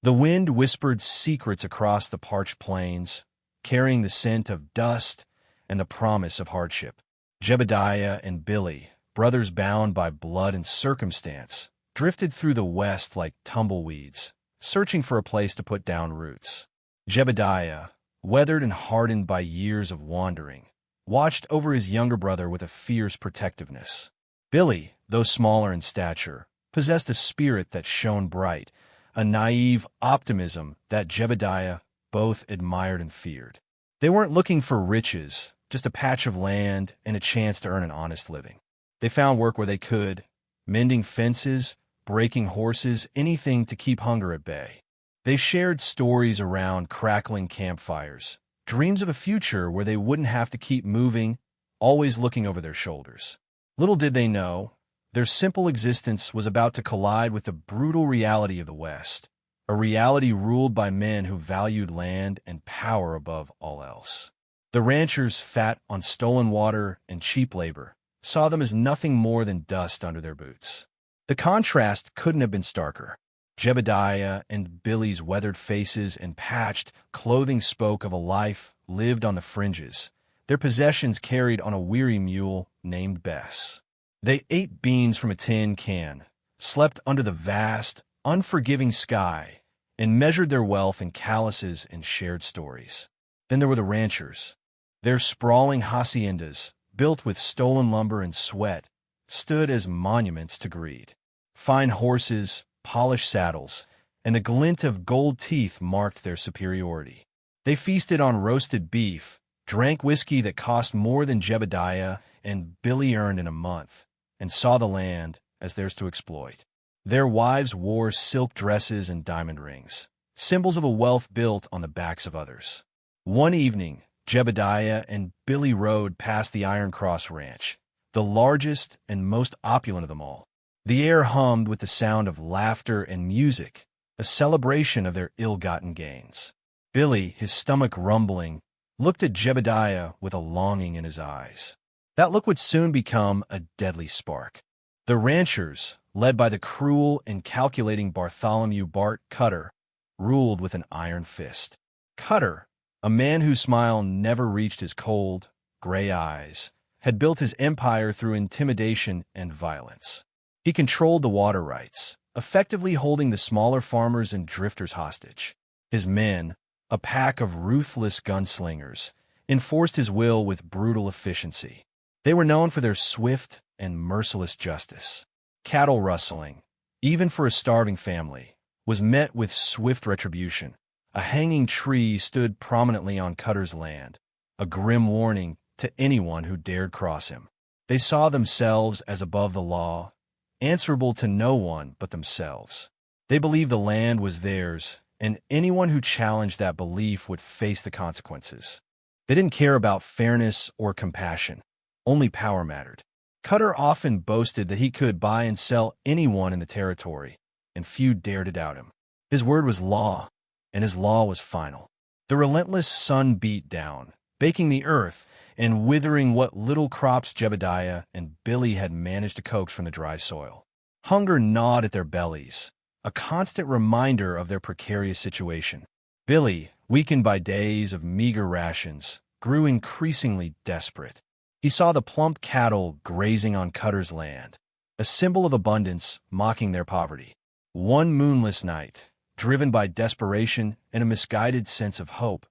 The wind whispered secrets across the parched plains, carrying the scent of dust and the promise of hardship. Jebediah and Billy, brothers bound by blood and circumstance, drifted through the west like tumbleweeds, searching for a place to put down roots. Jebediah, weathered and hardened by years of wandering, watched over his younger brother with a fierce protectiveness. Billy, though smaller in stature, possessed a spirit that shone bright, a naive optimism that Jebediah both admired and feared. They weren't looking for riches, just a patch of land and a chance to earn an honest living. They found work where they could, mending fences, breaking horses, anything to keep hunger at bay. They shared stories around crackling campfires, dreams of a future where they wouldn't have to keep moving, always looking over their shoulders. Little did they know, their simple existence was about to collide with the brutal reality of the West, a reality ruled by men who valued land and power above all else. The ranchers, fat on stolen water and cheap labor, saw them as nothing more than dust under their boots. The contrast couldn't have been starker. Jebediah and Billy's weathered faces and patched clothing spoke of a life lived on the fringes, their possessions carried on a weary mule named Bess. They ate beans from a tin can, slept under the vast, unforgiving sky, and measured their wealth in calluses and shared stories. Then there were the ranchers. Their sprawling haciendas, built with stolen lumber and sweat, stood as monuments to greed. Fine horses, polished saddles, and the glint of gold teeth marked their superiority. They feasted on roasted beef, drank whiskey that cost more than Jebediah and Billy earned in a month, and saw the land as theirs to exploit. Their wives wore silk dresses and diamond rings, symbols of a wealth built on the backs of others. One evening, Jebediah and Billy rode past the Iron Cross Ranch, the largest and most opulent of them all. The air hummed with the sound of laughter and music, a celebration of their ill-gotten gains. Billy, his stomach rumbling, looked at Jebediah with a longing in his eyes. That look would soon become a deadly spark. The ranchers, led by the cruel and calculating Bartholomew Bart Cutter, ruled with an iron fist. Cutter, a man whose smile never reached his cold, gray eyes, had built his empire through intimidation and violence. He controlled the water rights, effectively holding the smaller farmers and drifters hostage. His men, a pack of ruthless gunslingers, enforced his will with brutal efficiency. They were known for their swift and merciless justice. Cattle rustling, even for a starving family, was met with swift retribution. A hanging tree stood prominently on Cutter's land, a grim warning to anyone who dared cross him. They saw themselves as above the law, answerable to no one but themselves. They believed the land was theirs, and anyone who challenged that belief would face the consequences. They didn't care about fairness or compassion. Only power mattered. Cutter often boasted that he could buy and sell anyone in the territory, and few dared to doubt him. His word was law, and his law was final. The relentless sun beat down, baking the earth and withering what little crops Jebediah and Billy had managed to coax from the dry soil. Hunger gnawed at their bellies, a constant reminder of their precarious situation. Billy, weakened by days of meager rations, grew increasingly desperate. He saw the plump cattle grazing on Cutter's land, a symbol of abundance mocking their poverty. One moonless night, driven by desperation and a misguided sense of hope,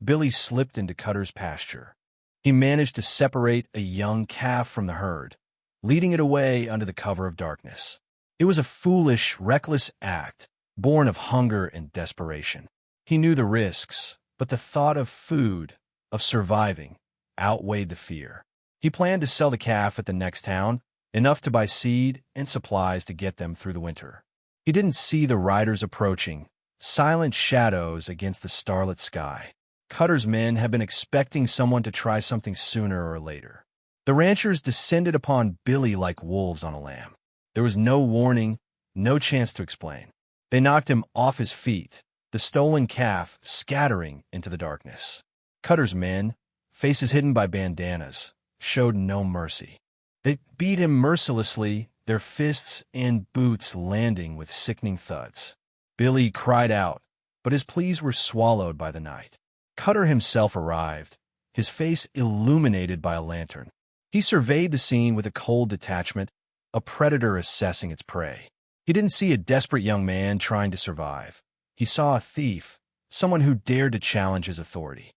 Billy slipped into Cutter's pasture. He managed to separate a young calf from the herd, leading it away under the cover of darkness. It was a foolish, reckless act, born of hunger and desperation. He knew the risks, but the thought of food, of surviving, outweighed the fear. He planned to sell the calf at the next town, enough to buy seed and supplies to get them through the winter. He didn't see the riders approaching, silent shadows against the starlit sky. Cutter's men had been expecting someone to try something sooner or later. The ranchers descended upon Billy like wolves on a lamb. There was no warning, no chance to explain. They knocked him off his feet, the stolen calf scattering into the darkness. Cutter's men, faces hidden by bandanas, showed no mercy. They beat him mercilessly, their fists and boots landing with sickening thuds. Billy cried out, but his pleas were swallowed by the night. Cutter himself arrived, his face illuminated by a lantern. He surveyed the scene with a cold detachment, a predator assessing its prey. He didn't see a desperate young man trying to survive. He saw a thief, someone who dared to challenge his authority.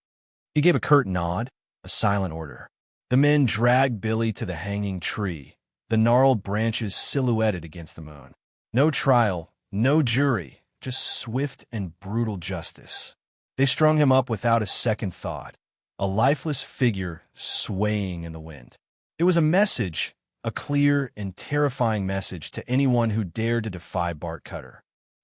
He gave a curt nod, a silent order. The men dragged Billy to the hanging tree, the gnarled branches silhouetted against the moon. No trial, no jury, just swift and brutal justice. They strung him up without a second thought, a lifeless figure swaying in the wind. It was a message, a clear and terrifying message to anyone who dared to defy Bart Cutter.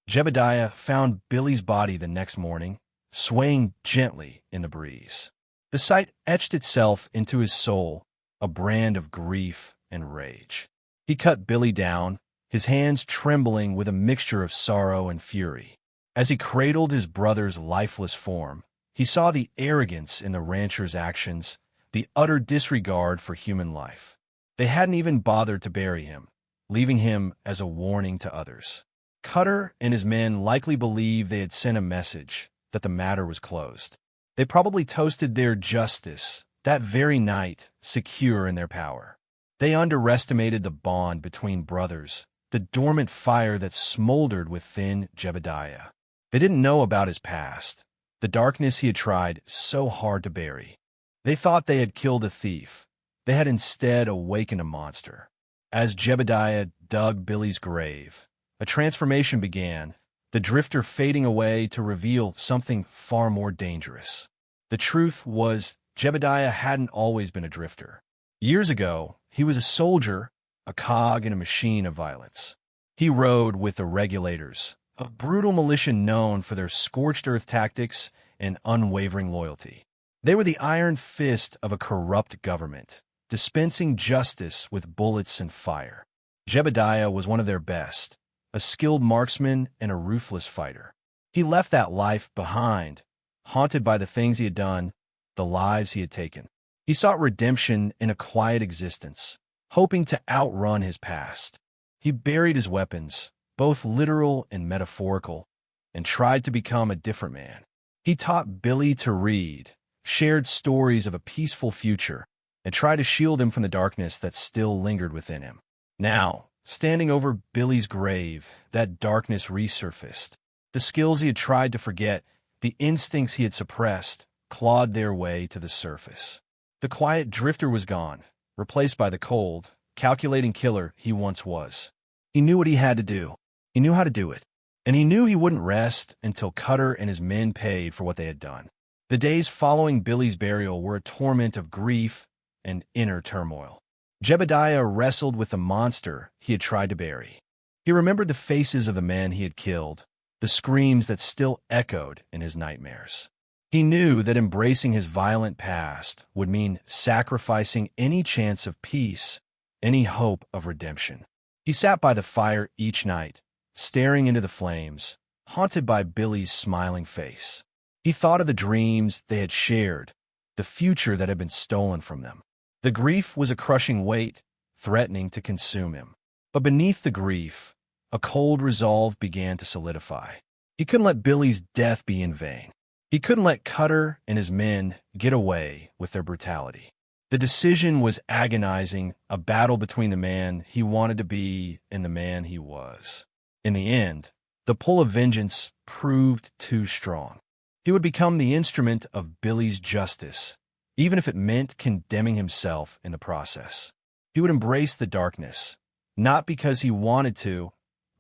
Jebediah found Billy's body the next morning, swaying gently in the breeze. The sight etched itself into his soul, a brand of grief and rage. He cut Billy down, his hands trembling with a mixture of sorrow and fury. As he cradled his brother's lifeless form, he saw the arrogance in the rancher's actions, the utter disregard for human life. They hadn't even bothered to bury him, leaving him as a warning to others. Cutter and his men likely believed they had sent a message that the matter was closed. They probably toasted their justice that very night, secure in their power. They underestimated the bond between brothers, the dormant fire that smoldered within Jebediah. They didn't know about his past, the darkness he had tried so hard to bury. They thought they had killed a thief. They had instead awakened a monster. As Jebediah dug Billy's grave, a transformation began, the drifter fading away to reveal something far more dangerous. The truth was, Jebediah hadn't always been a drifter. Years ago, he was a soldier, a cog in a machine of violence. He rode with the Regulators, a brutal militia known for their scorched-earth tactics and unwavering loyalty. They were the iron fist of a corrupt government, dispensing justice with bullets and fire. Jebediah was one of their best, a skilled marksman and a ruthless fighter. He left that life behind, haunted by the things he had done, the lives he had taken. He sought redemption in a quiet existence, hoping to outrun his past. He buried his weapons, both literal and metaphorical, and tried to become a different man. He taught Billy to read, shared stories of a peaceful future, and tried to shield him from the darkness that still lingered within him. Now, standing over Billy's grave, that darkness resurfaced. The skills he had tried to forget, the instincts he had suppressed, clawed their way to the surface. The quiet drifter was gone, replaced by the cold, calculating killer he once was. He knew what he had to do. He knew how to do it. And he knew he wouldn't rest until Cutter and his men paid for what they had done. The days following Billy's burial were a torment of grief and inner turmoil. Jebediah wrestled with the monster he had tried to bury. He remembered the faces of the men he had killed, the screams that still echoed in his nightmares. He knew that embracing his violent past would mean sacrificing any chance of peace, any hope of redemption. He sat by the fire each night, staring into the flames, haunted by Billy's smiling face. He thought of the dreams they had shared, the future that had been stolen from them. The grief was a crushing weight, threatening to consume him. But beneath the grief, a cold resolve began to solidify. He couldn't let Billy's death be in vain. He couldn't let Cutter and his men get away with their brutality. The decision was agonizing, a battle between the man he wanted to be and the man he was. In the end, the pull of vengeance proved too strong. He would become the instrument of Billy's justice, even if it meant condemning himself in the process. He would embrace the darkness, not because he wanted to,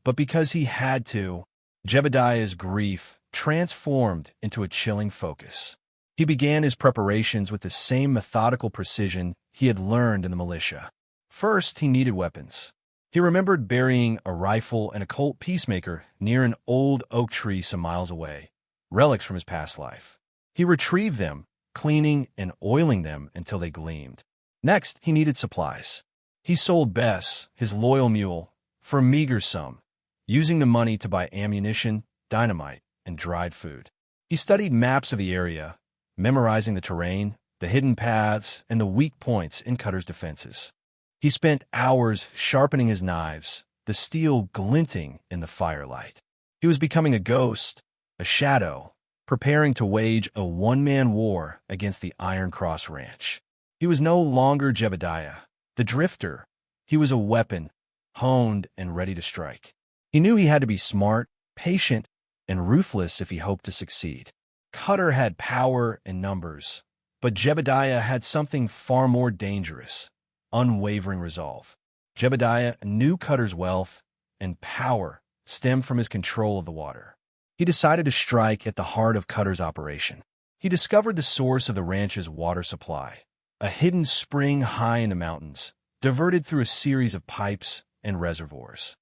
but because he had to. Jebediah's grief transformed into a chilling focus. He began his preparations with the same methodical precision he had learned in the militia. First, he needed weapons. He remembered burying a rifle and a Colt Peacemaker near an old oak tree some miles away, relics from his past life. He retrieved them, cleaning and oiling them until they gleamed. Next, he needed supplies. He sold Bess, his loyal mule, for a meager sum, using the money to buy ammunition, dynamite, and dried food. He studied maps of the area, memorizing the terrain, the hidden paths, and the weak points in Cutter's defenses. He spent hours sharpening his knives, the steel glinting in the firelight. He was becoming a ghost, a shadow, preparing to wage a one-man war against the Iron Cross Ranch. He was no longer Jebediah, the drifter. He was a weapon, honed and ready to strike. He knew he had to be smart, patient, and ruthless if he hoped to succeed. Cutter had power and numbers, but Jebediah had something far more dangerous: unwavering resolve. Jebediah knew Cutter's wealth and power stemmed from his control of the water. He decided to strike at the heart of Cutter's operation. He discovered the source of the ranch's water supply, a hidden spring high in the mountains, diverted through a series of pipes and reservoirs.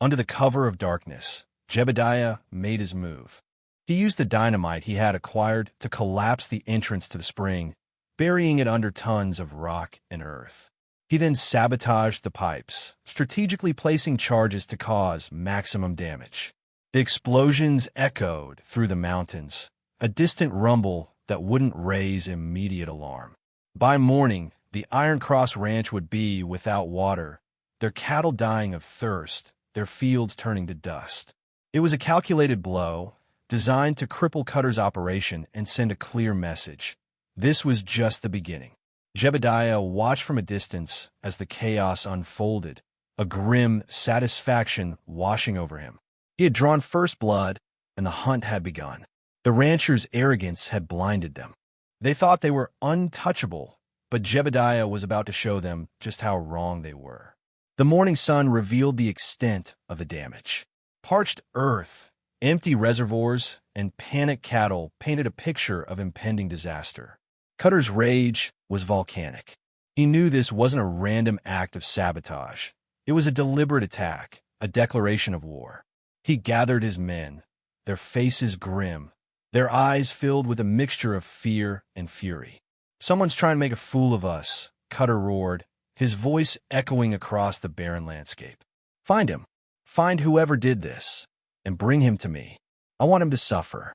Under the cover of darkness, Jebediah made his move. He used the dynamite he had acquired to collapse the entrance to the spring, burying it under tons of rock and earth. He then sabotaged the pipes, strategically placing charges to cause maximum damage. The explosions echoed through the mountains, a distant rumble that wouldn't raise immediate alarm. By morning, the Iron Cross Ranch would be without water, their cattle dying of thirst, their fields turning to dust. It was a calculated blow, designed to cripple Cutter's operation and send a clear message. This was just the beginning. Jebediah watched from a distance as the chaos unfolded, a grim satisfaction washing over him. He had drawn first blood, and the hunt had begun. The ranchers' arrogance had blinded them. They thought they were untouchable, but Jebediah was about to show them just how wrong they were. The morning sun revealed the extent of the damage. Parched earth, empty reservoirs, and panicked cattle painted a picture of impending disaster. Cutter's rage was volcanic. He knew this wasn't a random act of sabotage. It was a deliberate attack, a declaration of war. He gathered his men, their faces grim, their eyes filled with a mixture of fear and fury. "Someone's trying to make a fool of us," Cutter roared, his voice echoing across the barren landscape. "Find him. Find whoever did this, and bring him to me. I want him to suffer."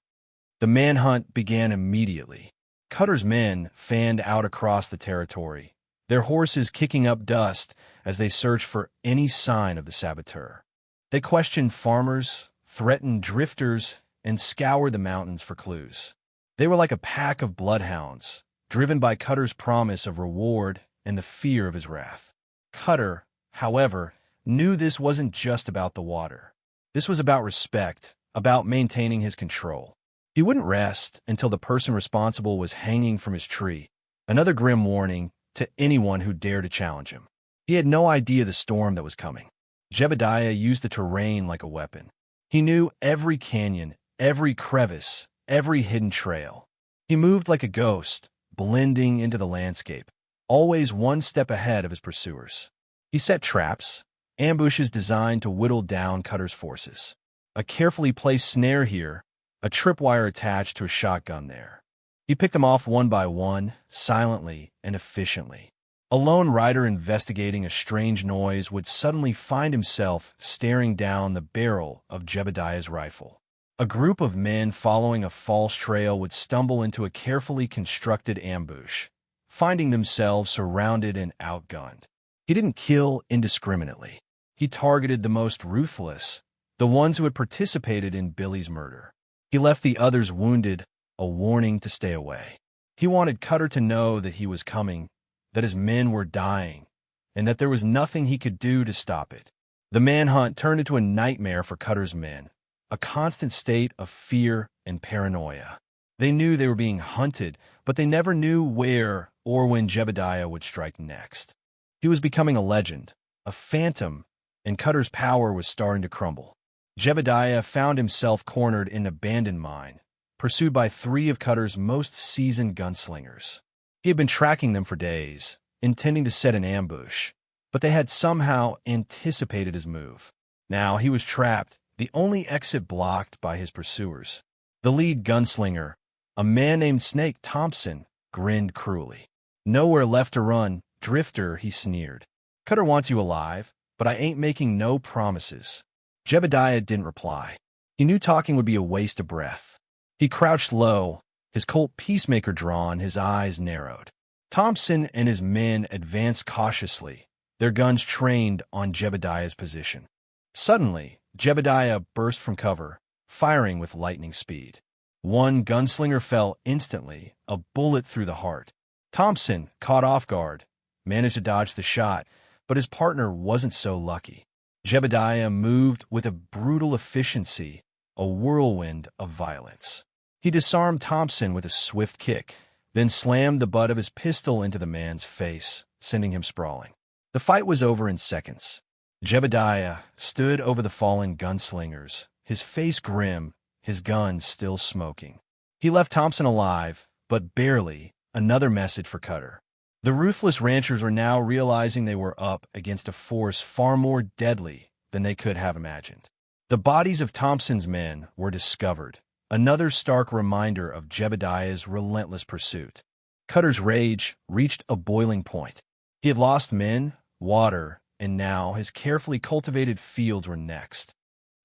The manhunt began immediately. Cutter's men fanned out across the territory, their horses kicking up dust as they searched for any sign of the saboteur. They questioned farmers, threatened drifters, and scoured the mountains for clues. They were like a pack of bloodhounds, driven by Cutter's promise of reward and the fear of his wrath. Cutter, however, knew this wasn't just about the water. This was about respect, about maintaining his control. He wouldn't rest until the person responsible was hanging from his tree, another grim warning to anyone who dared to challenge him. He had no idea the storm that was coming. Jebediah used the terrain like a weapon. He knew every canyon, every crevice, every hidden trail. He moved like a ghost, blending into the landscape, always one step ahead of his pursuers. He set traps, ambushes designed to whittle down Cutter's forces. A carefully placed snare here, a tripwire attached to a shotgun there. He picked them off one by one, silently and efficiently. A lone rider investigating a strange noise would suddenly find himself staring down the barrel of Jebediah's rifle. A group of men following a false trail would stumble into a carefully constructed ambush, finding themselves surrounded and outgunned. He didn't kill indiscriminately. He targeted the most ruthless, the ones who had participated in Billy's murder. He left the others wounded, a warning to stay away. He wanted Cutter to know that he was coming, that his men were dying, and that there was nothing he could do to stop it. The manhunt turned into a nightmare for Cutter's men, a constant state of fear and paranoia. They knew they were being hunted, but they never knew where or when Jebediah would strike next. He was becoming a legend, a phantom, and Cutter's power was starting to crumble. Jebediah found himself cornered in an abandoned mine, pursued by 3 of Cutter's most seasoned gunslingers. He had been tracking them for days, intending to set an ambush, but they had somehow anticipated his move. Now he was trapped, the only exit blocked by his pursuers. The lead gunslinger, a man named Snake Thompson, grinned cruelly. "Nowhere left to run, drifter," he sneered. "Cutter wants you alive, but I ain't making no promises." Jebediah didn't reply. He knew talking would be a waste of breath. He crouched low, his Colt Peacemaker drawn, his eyes narrowed. Thompson and his men advanced cautiously, their guns trained on Jebediah's position. Suddenly, Jebediah burst from cover, firing with lightning speed. One gunslinger fell instantly, a bullet through the heart. Thompson, caught off guard, managed to dodge the shot, but his partner wasn't so lucky. Jebediah moved with a brutal efficiency, a whirlwind of violence. He disarmed Thompson with a swift kick, then slammed the butt of his pistol into the man's face, sending him sprawling. The fight was over in seconds. Jebediah stood over the fallen gunslingers, his face grim, his gun still smoking. He left Thompson alive, but barely. Another message for Cutter. The ruthless ranchers were now realizing they were up against a force far more deadly than they could have imagined. The bodies of Thompson's men were discovered, another stark reminder of Jebediah's relentless pursuit. Cutter's rage reached a boiling point. He had lost men, water, and now his carefully cultivated fields were next.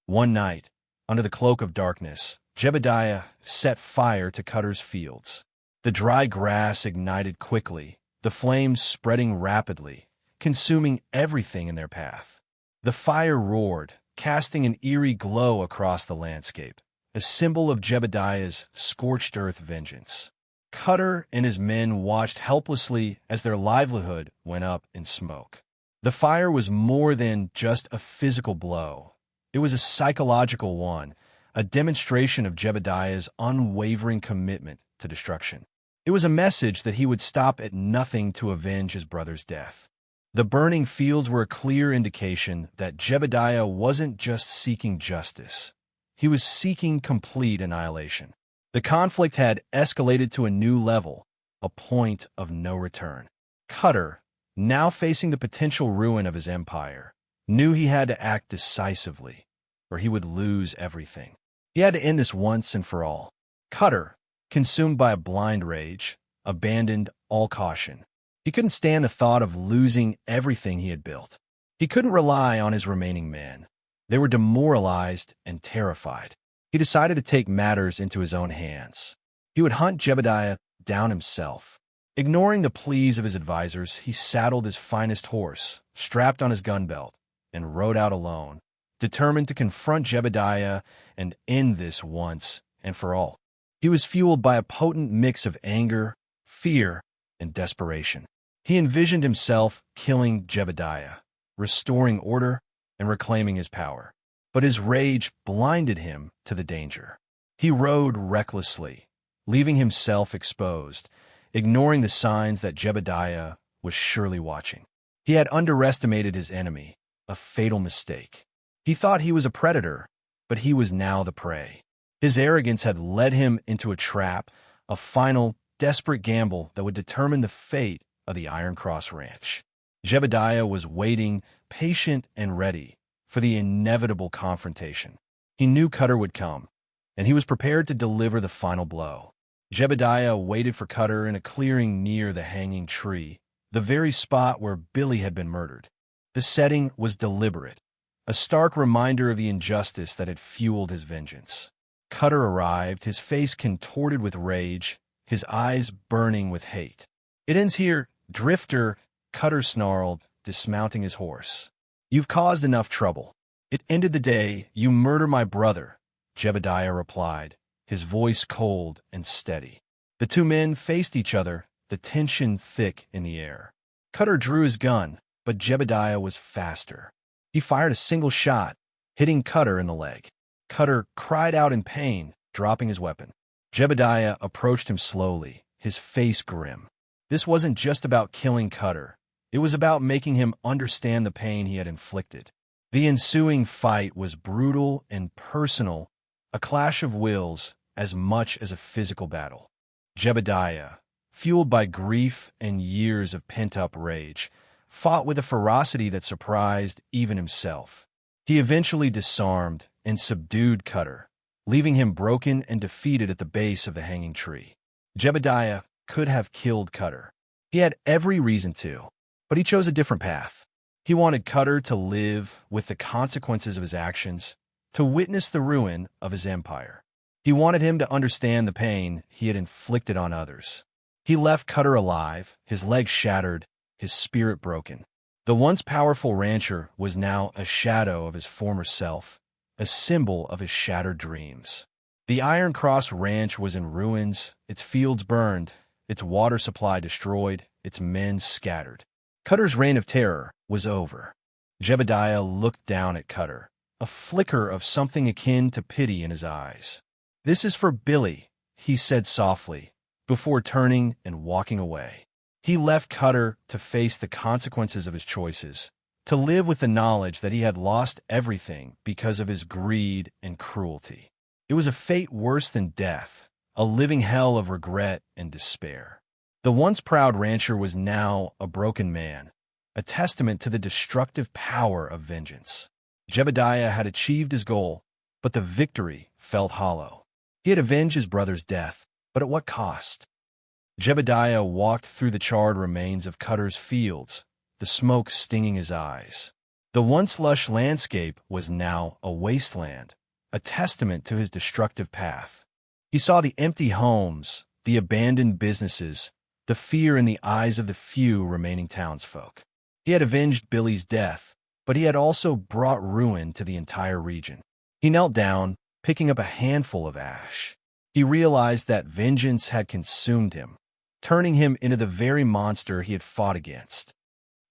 One night, under the cloak of darkness, Jebediah set fire to Cutter's fields. The dry grass ignited quickly, the flames spreading rapidly, consuming everything in their path. The fire roared, casting an eerie glow across the landscape, a symbol of Jebediah's scorched-earth vengeance. Cutter and his men watched helplessly as their livelihood went up in smoke. The fire was more than just a physical blow. It was a psychological one, a demonstration of Jebediah's unwavering commitment to destruction. It was a message that he would stop at nothing to avenge his brother's death. The burning fields were a clear indication that Jebediah wasn't just seeking justice. He was seeking complete annihilation. The conflict had escalated to a new level, a point of no return. Cutter, now facing the potential ruin of his empire, knew he had to act decisively, or he would lose everything. He had to end this once and for all. Cutter, consumed by a blind rage, abandoned all caution. He couldn't stand the thought of losing everything he had built. He couldn't rely on his remaining men. They were demoralized and terrified. He decided to take matters into his own hands. He would hunt Jebediah down himself. Ignoring the pleas of his advisors, he saddled his finest horse, strapped on his gun belt, and rode out alone, determined to confront Jebediah and end this once and for all. He was fueled by a potent mix of anger, fear, and desperation. He envisioned himself killing Jebediah, restoring order, and reclaiming his power. But his rage blinded him to the danger. He rode recklessly, leaving himself exposed, ignoring the signs that Jebediah was surely watching. He had underestimated his enemy, a fatal mistake. He thought he was a predator, but he was now the prey. His arrogance had led him into a trap, a final, desperate gamble that would determine the fate of the Iron Cross Ranch. Jebediah was waiting, patient and ready, for the inevitable confrontation. He knew Cutter would come, and he was prepared to deliver the final blow. Jebediah waited for Cutter in a clearing near the hanging tree, the very spot where Billy had been murdered. The setting was deliberate, a stark reminder of the injustice that had fueled his vengeance. Cutter arrived, his face contorted with rage, his eyes burning with hate. "It ends here, Drifter," Cutter snarled, dismounting his horse. "You've caused enough trouble. It ended the day. You murder my brother," Jebediah replied, his voice cold and steady. The two men faced each other, the tension thick in the air. Cutter drew his gun, but Jebediah was faster. He fired a single shot, hitting Cutter in the leg. Cutter cried out in pain, dropping his weapon. Jebediah approached him slowly, his face grim. This wasn't just about killing Cutter. It was about making him understand the pain he had inflicted. The ensuing fight was brutal and personal, a clash of wills as much as a physical battle. Jebediah, fueled by grief and years of pent-up rage, fought with a ferocity that surprised even himself. He eventually disarmed and subdued Cutter, leaving him broken and defeated at the base of the hanging tree. Jebediah could have killed Cutter. He had every reason to, but he chose a different path. He wanted Cutter to live with the consequences of his actions, to witness the ruin of his empire. He wanted him to understand the pain he had inflicted on others. He left Cutter alive, his legs shattered, his spirit broken. The once powerful rancher was now a shadow of his former self, a symbol of his shattered dreams. The Iron Cross Ranch was in ruins, its fields burned, its water supply destroyed, its men scattered. Cutter's reign of terror was over. Jebediah looked down at Cutter, a flicker of something akin to pity in his eyes. "This is for Billy," he said softly, before turning and walking away. He left Cutter to face the consequences of his choices, to live with the knowledge that he had lost everything because of his greed and cruelty. It was a fate worse than death, a living hell of regret and despair. The once proud rancher was now a broken man, a testament to the destructive power of vengeance. Jebediah had achieved his goal, but the victory felt hollow. He had avenged his brother's death, but at what cost? Jebediah walked through the charred remains of Cutter's fields, the smoke stinging his eyes. The once lush landscape was now a wasteland, a testament to his destructive path. He saw the empty homes, the abandoned businesses, the fear in the eyes of the few remaining townsfolk. He had avenged Billy's death, but he had also brought ruin to the entire region. He knelt down, picking up a handful of ash. He realized that vengeance had consumed him, turning him into the very monster he had fought against.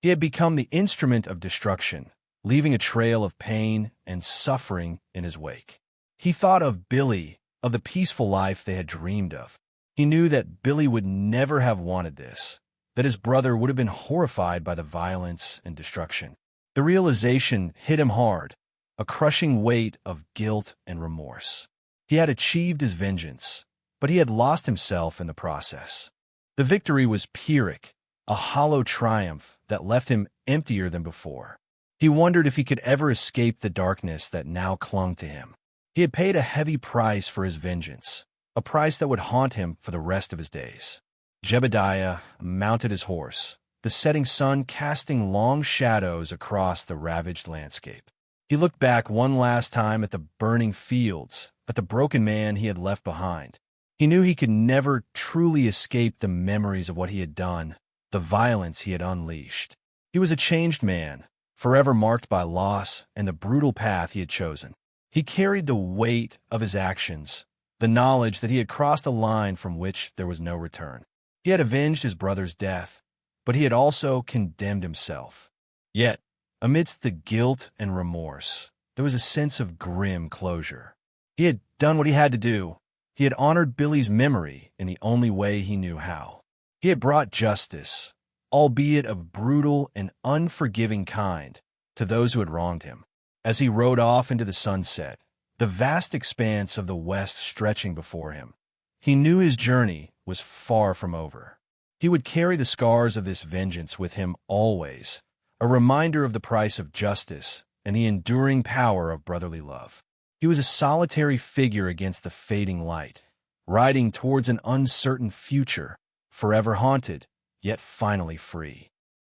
He had become the instrument of destruction, leaving a trail of pain and suffering in his wake. He thought of Billy, of the peaceful life they had dreamed of. He knew that Billy would never have wanted this, that his brother would have been horrified by the violence and destruction. The realization hit him hard, a crushing weight of guilt and remorse. He had achieved his vengeance, but he had lost himself in the process. The victory was Pyrrhic, a hollow triumph that left him emptier than before. He wondered if he could ever escape the darkness that now clung to him. He had paid a heavy price for his vengeance, a price that would haunt him for the rest of his days. Jebediah mounted his horse, the setting sun casting long shadows across the ravaged landscape. He looked back one last time at the burning fields, at the broken man he had left behind. He knew he could never truly escape the memories of what he had done, the violence he had unleashed. He was a changed man, forever marked by loss and the brutal path he had chosen. He carried the weight of his actions, the knowledge that he had crossed a line from which there was no return. He had avenged his brother's death, but he had also condemned himself. Yet, amidst the guilt and remorse, there was a sense of grim closure. He had done what he had to do. He had honored Billy's memory in the only way he knew how. He had brought justice, albeit of brutal and unforgiving kind, to those who had wronged him. As he rode off into the sunset, the vast expanse of the West stretching before him, he knew his journey was far from over. He would carry the scars of this vengeance with him always, a reminder of the price of justice and the enduring power of brotherly love. He was a solitary figure against the fading light, riding towards an uncertain future, forever haunted, yet finally free.